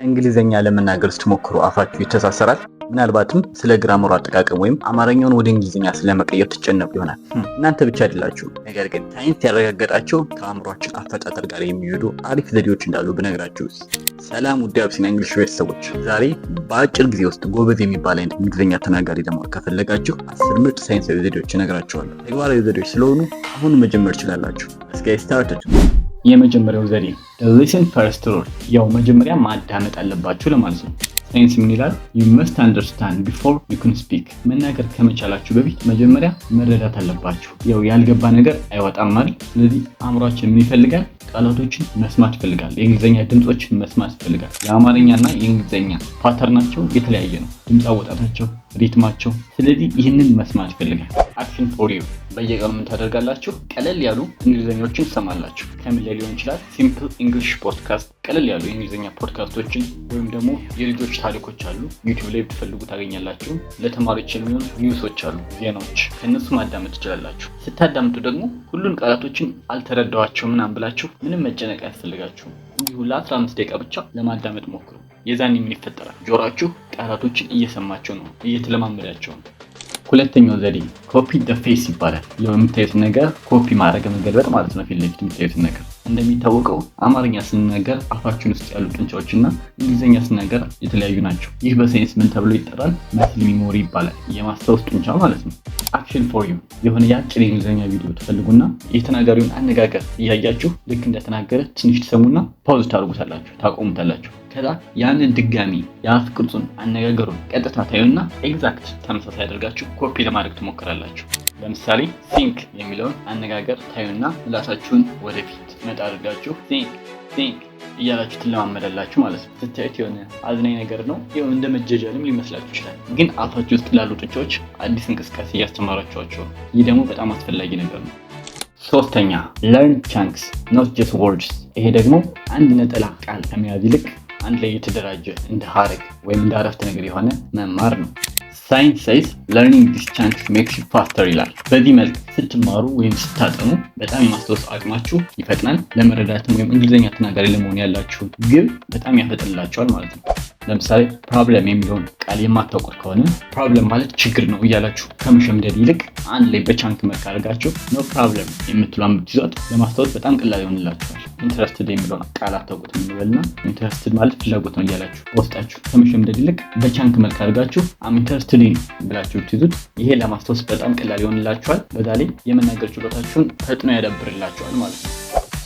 እንግሊዘኛ ለመናገር ስትሞክሩ አፋችሁ ይተሳሰራል። ምናልባትም ስለ ግራመሩ አጠቃቀም ወይም አማርኛውን ወደ እንግሊዝኛ ስለመቀየር ትጨነቁ ይሆናል። እናንተ ብቻ አይደላችሁ። ነገር ግን ሳይንስ ያረጋገጣቸው ከአእምሯችን አፈጣጠር ጋር የሚሄዱ አሪፍ ዘዴዎች እንዳሉ ብነግራችሁስ? ሰላም ውድ አቢሲኒያ እንግሊሽ ቤተሰቦች፣ ዛሬ በአጭር ጊዜ ውስጥ ጎበዝ የሚባል አይነት እንግሊዝኛ ተናጋሪ ለመሆን ከፈለጋችሁ 10 ምርጥ ሳይንሳዊ ዘዴዎች እነግራችኋለሁ። ተግባራዊ ዘዴዎች ስለሆኑ አሁን መጀመር ትችላላችሁ። እስኪ ስታርትድ። የመጀመሪያው ዘዴ ሊስን ፈርስት ሩል፣ ያው መጀመሪያ ማዳመጥ አለባችሁ ለማለት ነው። ሳይንስ ምን ይላል? you must understand before you can speak። መናገር ከመቻላችሁ በፊት መጀመሪያ መረዳት አለባችሁ። ያው ያልገባ ነገር አይወጣም ማለት። ስለዚህ አእምሯችን ምን ይፈልጋል? ቃላቶችን መስማት ይፈልጋል። የእንግሊዝኛ ድምጾችን መስማት ይፈልጋል። የአማርኛና የእንግሊዝኛ ፓተርናቸው የተለያየ ነው፣ ድምፅ አወጣታቸው፣ ሪትማቸው። ስለዚህ ይህንን መስማት ይፈልጋል። አክሽን ፎር ዩ። በየቀኑ ምን ታደርጋላችሁ? ቀለል ያሉ እንግሊዝኛዎችን ትሰማላችሁ። ከምን ላይ ሊሆን ይችላል? ሲምፕል እንግሊሽ ፖድካስት፣ ቀለል ያሉ የእንግሊዝኛ ፖድካስቶችን፣ ወይም ደግሞ የልጆች ታሪኮች አሉ፣ ዩቲዩብ ላይ ብትፈልጉ ታገኛላችሁ። ለተማሪዎች የሚሆኑ ኒውሶች አሉ፣ ዜናዎች፣ ከእነሱ ማዳመጥ ትችላላችሁ። ስታዳምጡ ደግሞ ሁሉን ቃላቶችን አልተረዳኋቸውም ምናምን ብላችሁ ምንም መጨነቅ አያስፈልጋችሁም። እንዲሁ ለ15 ደቂቃ ብቻ ለማዳመጥ ሞክሩ። የዛኔ ምን ይፈጠራል? ጆሮአችሁ ቃላቶችን እየሰማቸው ነው፣ እየተለማመዳቸው ነው። ሁለተኛው ዘዴ ኮፒ ደ ፌስ ይባላል። የምታዩት ነገር ኮፒ ማድረግ መገልበጥ ማለት ነው። ፊት ለፊት የምታዩት ነገር። እንደሚታወቀው አማርኛ ስንናገር አፋችን ውስጥ ያሉ ጡንቻዎችና እንግሊዝኛ ስንናገር የተለያዩ ናቸው። ይህ በሳይንስ ምን ተብሎ ይጠራል? መስል ሚሞሪ ይባላል። የማስታወስ ጡንቻ ማለት ነው። አክሽን ፎር ዩ። የሆነ የአጭር የእንግሊዝኛ ቪዲዮ ትፈልጉና የተናጋሪውን አነጋገር እያያችሁ ልክ እንደተናገረ ትንሽ ትሰሙና ፓውዝ ታደርጉታላችሁ፣ ታቆሙታላችሁ። ከዛ ያንን ድጋሚ የአፍ ቅርጹን፣ አነጋገሩን ቀጥታ ታዩና ኤግዛክት ተመሳሳይ አድርጋችሁ ኮፒ ለማድረግ ትሞክራላችሁ። ለምሳሌ ሲንክ የሚለውን አነጋገር ታዩና ምላሳችሁን ወደፊት መጣ አድርጋችሁ ሲንክ እያላችሁ ትለማመዳላችሁ ማለት ነው። ስታዩት የሆነ አዝናኝ ነገር ነው፣ የሆነ እንደ መጀጃልም ሊመስላችሁ ይችላል። ግን አፋችሁ ውስጥ ላሉ ጡንቻዎች አዲስ እንቅስቃሴ እያስተማራችኋቸው። ይህ ደግሞ በጣም አስፈላጊ ነገር ነው። ሶስተኛ ለርን ቻንክስ ኖት ጀስት ወርድስ። ይሄ ደግሞ አንድ ነጠላ ቃል ከመያዝ ይልቅ አንድ ላይ የተደራጀ እንደ ሀረግ ወይም እንደ አረፍተ ነገር የሆነ መማር ነው። ሳይንስ ሳይንስ ለርኒንግ ዲስ ቻንክስ ሜክስ ዩ ፋስተር ይላል። በዚህ መልክ ስትማሩ ወይም ስታጠኑ በጣም የማስታወስ አቅማችሁ ይፈጥናል። ለመረዳትም ወይም እንግሊዝኛ ተናጋሪ ለመሆን ያላችሁን ግብ በጣም ያፈጥንላችኋል ማለት ነው። ለምሳሌ ፕሮብለም የሚለውን ቃል የማታውቁት ከሆነ ፕሮብለም ማለት ችግር ነው እያላችሁ ከመሸምደድ ይልቅ አንድ ላይ በቻንክ መልክ አድርጋችሁ ኖ ፕሮብለም የምትሏን ብትይዟት ለማስታወስ በጣም ቀላል ይሆንላችኋል። ኢንትረስትድ የሚለውን ቃል አታውቁት እንበልና ኢንትረስትድ ማለት ፍላጎት ነው እያላችሁ በውስጣችሁ ከመሸምደድ ይልቅ በቻንክ መልክ አድርጋችሁ አም ኢንትረስትድ ኢን ብላችሁ ብትይዙት ይሄ ለማስታወስ በጣም ቀላል ይሆንላችኋል። በዛ ላይ የመናገር ችሎታችሁን ፈጥኖ ያዳብርላችኋል ማለት ነው።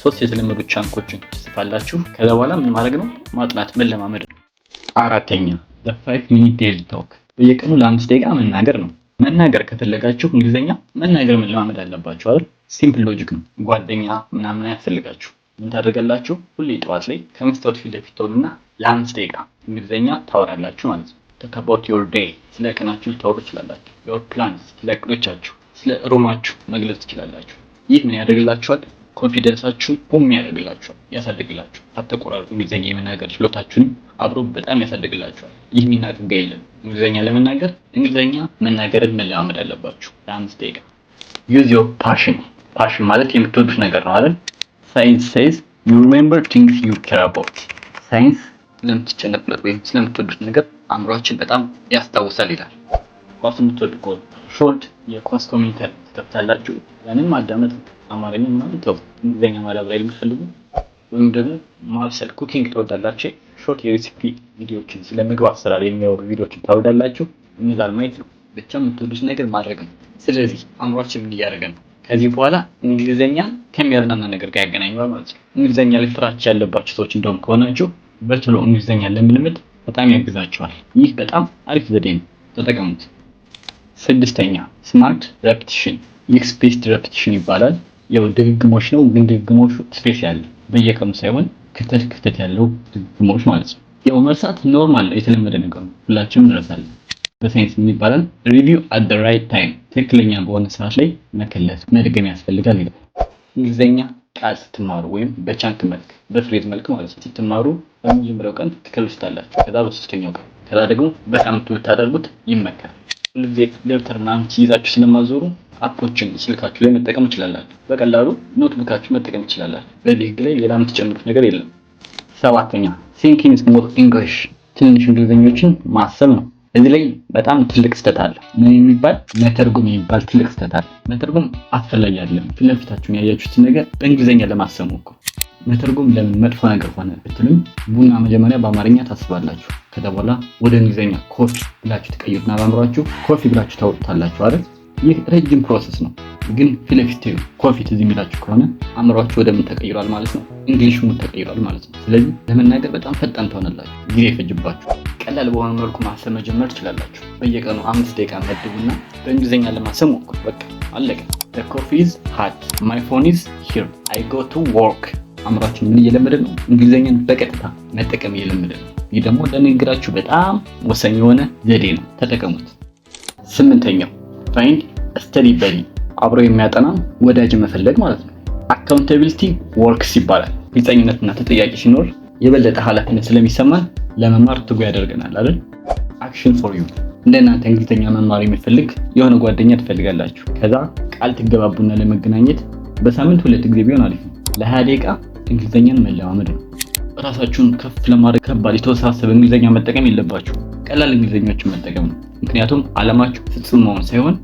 3 የተለመዱ ቻንኮችን ትጽፋላችሁ። ከዛ በኋላ ምን ማድረግ ነው? ማጥናት፣ መለማመድ ነው። አራተኛ the 5 minute daily talk። በየቀኑ ለ5 ደቂቃ መናገር ነው። መናገር ከፈለጋችሁ እንግሊዝኛ መናገር መለማመድ አለባችሁ አይደል? ሲምፕል ሎጂክ ነው። ጓደኛ ምናምን አያስፈልጋችሁ። ምን ታደርጋላችሁ? ሁሌ ጠዋት ላይ ከመስታወት ፊት ለፊት ትሆኑና ለ5 ደቂቃ እንግሊዝኛ ታወራላችሁ ማለት ነው። talk about your day። ስለ ቀናችሁ ልታወሩ ትችላላችሁ። your plans፣ ስለ እቅዶቻችሁ፣ ስለ ሩማችሁ መግለጽ ትችላላችሁ። ይህ ምን ያደርግላችኋል? ኮንፊደንሳችሁን ቡም ያደርግላችኋል፣ ያሳድግላችኋል። አትቆራረጡ። እንግሊዝኛ የመናገር ችሎታችሁንም አብሮ በጣም ያሳድግላችኋል። ይህ የሚናገር የለም። እንግሊዝኛ ለመናገር እንግሊዝኛ መናገርን መለማመድ አለባችሁ ለ5 ደቂቃ። use your passion። ፓሽን ማለት የምትወዱት ነገር ነው አይደል? ሳይንስ says you remember things you care about። ሳይንስ ስለምትጨነቁበት ወይም ስለምትወዱት ነገር አእምሯችን በጣም ያስታውሳል ይላል። ኳስ የምትወዱ ከሆነ ሾርት የኳስ ኮሜንተሪ ትከፍታላችሁ፣ ያንን ማዳመጥ። አማርኛ ምናምን ተው። እንግሊዝኛ ማዳበሪያ የምትፈልጉ ወይም ደግሞ ማብሰል ኩኪንግ ትወዳላችሁ፣ ሾርት የሬሲፒ ቪዲዮዎችን ስለ ምግብ አሰራር የሚያወሩ ቪዲዮዎችን ታወዳላችሁ። እነዛን ማየት ነው። ብቻ የምትወዱት ነገር ማድረግ ነው። ስለዚህ አእምሯችን ምን እያደረገ ነው? ከዚህ በኋላ እንግሊዝኛ ከሚያዝናና ነገር ጋር ያገናኘዋል ማለት ነው። እንግሊዝኛ ላይ ፍራቻ ያለባችሁ ሰዎች እንደውም ከሆናችሁ በቶሎ እንግሊዝኛ ለመልመድ በጣም ያግዛችኋል። ይህ በጣም አሪፍ ዘዴ ነው፣ ተጠቀሙት። ስድስተኛ ስማርት ሬፒቲሽን። ይህ ስፔስድ ሬፒቲሽን ይባላል። ያው ድግግሞሽ ነው፣ ግን ድግግሞሹ ስፔስ ያለው በየቀኑ ሳይሆን ክፍተት ያለው ድግግሞሽ ማለት ነው። ያው መርሳት ኖርማል ነው፣ የተለመደ ነገር ነው፣ ሁላችንም እንረሳለን። በሳይንስ ምን ይባላል? ሪቪው አት ዘ ራይት ታይም። ትክክለኛ በሆነ ሰዓት ላይ መከለስ መድገም ያስፈልጋል ይላል። እንግሊዝኛ ቃል ስትማሩ ወይም በቻንክ መልክ በፍሬዝ መልክ ማለት ነው ስትማሩ በመጀመሪያው ቀን ትከልሱታላችሁ። ከዛ በሶስተኛው ቀን፣ ከዛ ደግሞ በሳምንቱ ብታደርጉት ይመከራል። ሁልጊዜ ደብተር ምናምን ይዛችሁ ስለማዞሩ አፖችን ስልካችሁ ላይ መጠቀም ትችላላችሁ። በቀላሉ ኖትቡካችሁ መጠቀም ትችላላችሁ። በዚህ ህግ ላይ ሌላ የምትጨምሩት ነገር የለም። ሰባተኛ ቲንኪንግ ስሞል እንግሊሽ ትንሽ እንግሊዘኞችን ማሰብ ነው። እዚህ ላይ በጣም ትልቅ ስህተት አለ። ምን የሚባል መተርጎም የሚባል ትልቅ ስህተት አለ። መተርጎም አስፈላጊ አይደለም። ፊት ለፊታችሁን ያያችሁትን ነገር በእንግሊዘኛ ለማሰብ ሞክሩ። መተርጎም ለምን መጥፎ ነገር ሆነ ብትሉም ቡና መጀመሪያ በአማርኛ ታስባላችሁ። ከዛ በኋላ ወደ እንግሊዘኛ ኮፊ ብላችሁ ትቀይሩና በአእምሯችሁ ኮፊ ብላችሁ ታወጡታላችሁ አይደል? ይህ ረጅም ፕሮሰስ ነው። ግን ፊት ለፊት ኮፊ ትዝ የሚላችሁ ከሆነ አእምሯችሁ ወደ ምን ተቀይሯል ማለት ነው? እንግሊሽ ሙድ ተቀይሯል ማለት ነው። ስለዚህ ለመናገር በጣም ፈጣን ትሆናላችሁ። ጊዜ ይፈጅባችሁ። ቀላል በሆነ መልኩ ማሰብ መጀመር ትችላላችሁ። በየቀኑ 5 ደቂቃ መድቡና በእንግሊዘኛ ለማሰብ ሞክሩ። በቃ አለቀ። The coffee is hot. My phone is here. I go to work. አእምሯችን ምን እየለመደ ነው? እንግሊዘኛን በቀጥታ መጠቀም እየለመደ ነው። ይህ ደግሞ ለንግግራችሁ በጣም ወሳኝ የሆነ ዘዴ ነው። ተጠቀሙት። 8ኛው find a steady buddy. አብሮ የሚያጠና ወዳጅ መፈለግ ማለት ነው። አካውንታቢሊቲ ወርክስ ይባላል። ግልጸኝነትና ተጠያቂ ሲኖር የበለጠ ኃላፊነት ስለሚሰማን ለመማር ትጉ ያደርገናል አይደል? አክሽን ፎር ዩ። እንደናንተ እንግሊዘኛ መማር የሚፈልግ የሆነ ጓደኛ ትፈልጋላችሁ። ከዛ ቃል ትገባቡና ለመገናኘት በሳምንት 2 ጊዜ ቢሆን አሪፍ ነው። ለ20 ደቂቃ እንግሊዘኛን መለማመድ ነው። ራሳችሁን ከፍ ለማድረግ ከባድ የተወሳሰበ እንግሊዘኛ መጠቀም የለባችሁ። ቀላል እንግሊዘኞችን መጠቀም ነው። ምክንያቱም ዓላማችሁ ፍጹም መሆን ሳይሆን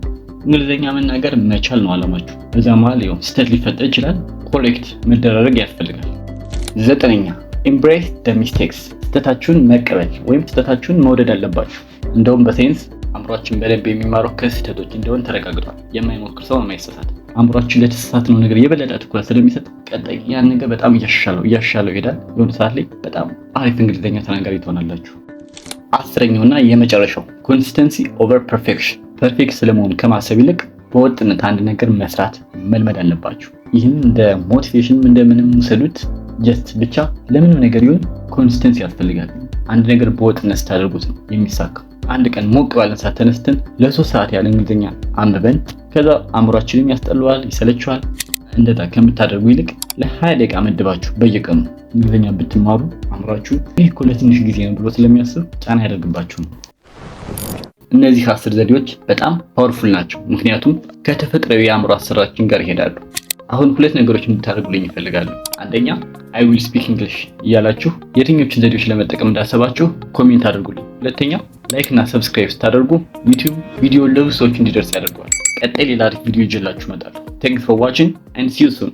እንግሊዘኛ መናገር መቻል ነው ዓላማችሁ። በዛ መሃል ስህተት ሊፈጠር ይችላል። ኮሬክት መደረግ ያስፈልጋል። 9ኛ embrace the mistakes። ስህተታችሁን መቀበል ወይም ስህተታችሁን መውደድ አለባችሁ። እንደውም በሳይንስ አእምሯችን በደንብ የሚማረው ከስህተቶች እንደሆነ ተረጋግጧል። የማይሞክር ሰው የማይሳሳት። አእምሯችን ለተሳሳትነው ነገር የበለጠ ትኩረት ስለሚሰጥ ቀጣይ ያን ነገር በጣም እያሻሻለው ይሄዳል። የሆነ ሰዓት ላይ በጣም አሪፍ እንግሊዘኛ ተናጋሪ ትሆናላችሁ። 10ኛውና የመጨረሻው consistency over perfection። ፐርፌክት ስለመሆን ከማሰብ ይልቅ በወጥነት አንድ ነገር መስራት መልመድ አለባችሁ። ይህን እንደ ሞቲቬሽን እንደምንም ውሰዱት። ጀስት ብቻ ለምንም ነገር ይሁን ኮንሲስተንሲ ያስፈልጋል። አንድ ነገር በወጥነት ስታደርጉት ነው የሚሳካው። አንድ ቀን ሞቅ ባለን ሰዓት ተነስተን ለ3 ሰዓት ያለ እንግሊዘኛ አንብበን ከዛ አእምሯችንን ያስጠላዋል፣ ይሰለችዋል። እንደዛ ከምታደርጉ ይልቅ ለ20 ደቂቃ መድባችሁ በየቀኑ እንግሊዘኛ ብትማሩ አእምሯችሁ ይህ እኮ ለትንሽ ጊዜ ነው ብሎ ስለሚያስብ ጫና ያደርግባችሁ ነው። እነዚህ 10 ዘዴዎች በጣም ፓወርፉል ናቸው፣ ምክንያቱም ከተፈጥሯዊ የአእምሮ አሰራራችን ጋር ይሄዳሉ። አሁን 2 ነገሮች እንድታደርጉልኝ ይፈልጋሉ። አንደኛ I will speak English እያላችሁ የትኞቹን ዘዴዎች ለመጠቀም እንዳሰባችሁ ኮሜንት አድርጉልኝ። ሁለተኛ ላይክ እና ሰብስክራይብ ስታደርጉ YouTube ቪዲዮ ለብዙ ሰዎች እንዲደርስ ያደርገዋል። ቀጣይ ሌላ አሪፍ ቪዲዮ ይዤላችሁ እመጣለሁ። Thanks for watching and see you soon.